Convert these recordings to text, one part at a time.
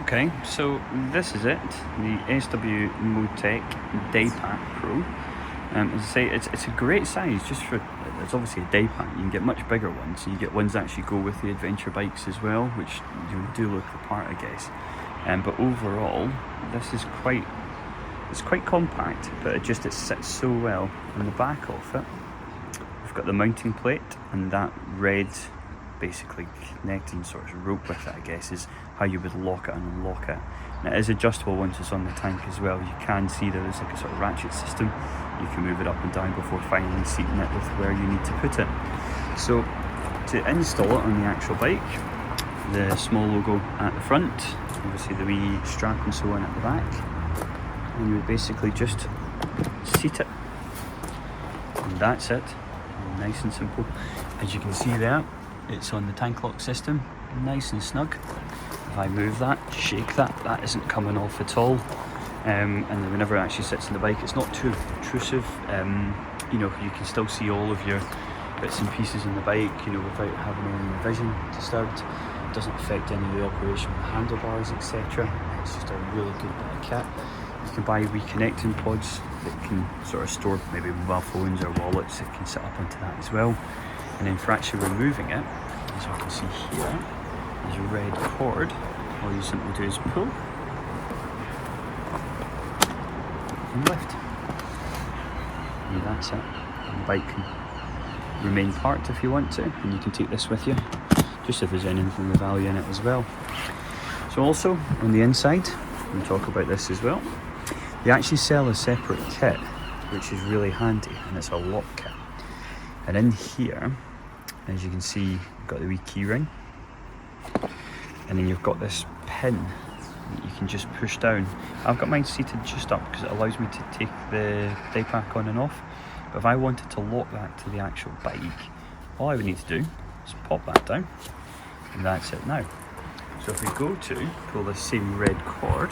Okay, so this is it, the SW Motech Daypack Pro. As I say, it's a great size just for, it's obviously a day pack. You can get much bigger ones. You get ones that actually go with the adventure bikes as well, which do look the part, I guess. But overall, this is quite compact, but it sits so well. On the back of it, we've got the mounting plate, and that red, basically connecting sort of rope with it, I guess, is how you would lock it and unlock it. And it is adjustable once it's on the tank as well. You can see there is like a sort of ratchet system. You can move it up and down before finally seating it with where you need to put it. So to install it on the actual bike, the small logo at the front, obviously the wee strap and so on at the back, and you would basically just seat it, and that's it. Nice and simple. As you can see there, it's on the tank lock system, nice and snug. If I move that, shake that, that isn't coming off at all. And then whenever it actually sits in the bike, it's not too obtrusive. You know, you can still see all of your bits and pieces in the bike, you know, without having any vision disturbed. It doesn't affect any of the operation of the handlebars, etc. It's just a really good bit of kit. You can buy wee connecting pods that can sort of store maybe mobile phones or wallets. It can sit up onto that as well. And then for actually removing it, as you can see here, there's a red cord. All you simply do is pull and lift. And that's it. And the bike can remain parked if you want to, and you can take this with you, just if there's anything of value in it as well. So also, on the inside, we'll talk about this as well. They actually sell a separate kit, which is really handy, and it's a lock kit. And in here, as you can see, you've got the wee key ring, and then you've got this pin that you can just push down. I've got mine seated just up because it allows me to take the day pack on and off. But if I wanted to lock that to the actual bike, all I would need to do is pop that down, and that's it now. So if we go to pull this same red cord,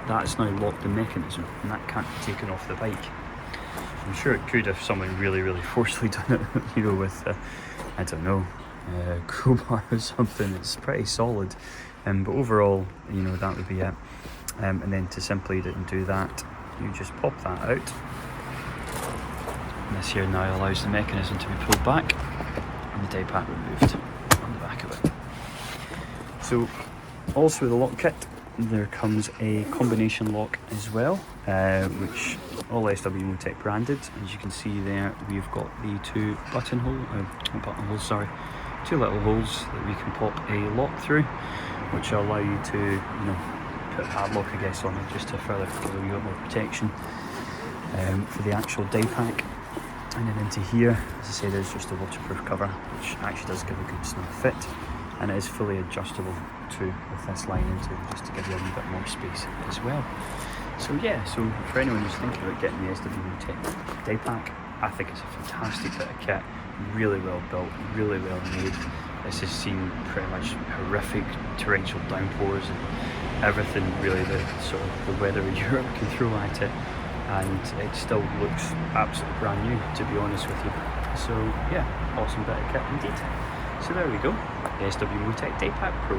that's now locked the mechanism, and that can't be taken off the bike. I'm sure it could if someone really forcefully done it, you know, with I don't know, crowbar or something. It's pretty solid, but overall, you know, that would be it. And then to simply do that, you just pop that out, and this here now allows the mechanism to be pulled back and the day pack removed on the back of it. So also with the lock kit, there comes a combination lock as well, which all SW Motech branded. As you can see there, we've got the two two little holes that we can pop a lock through, which will allow you to, you know, put a padlock, I guess, on it just to further give a little more protection for the actual day pack. And then into here, as I say, there's just a waterproof cover, which actually does give a good snug fit, and it is fully adjustable too with this line into it, just to give you a little bit more space as well. So yeah, so for anyone who's thinking about getting the SW Motech Daypack, I think it's a fantastic bit of kit, really well built, really well made. This has seen pretty much horrific torrential downpours and everything really that sort of the weather in Europe can throw at it, and it still looks absolutely brand new, to be honest with you. So yeah, awesome bit of kit indeed. So there we go, the SW Motech Daypack Pro.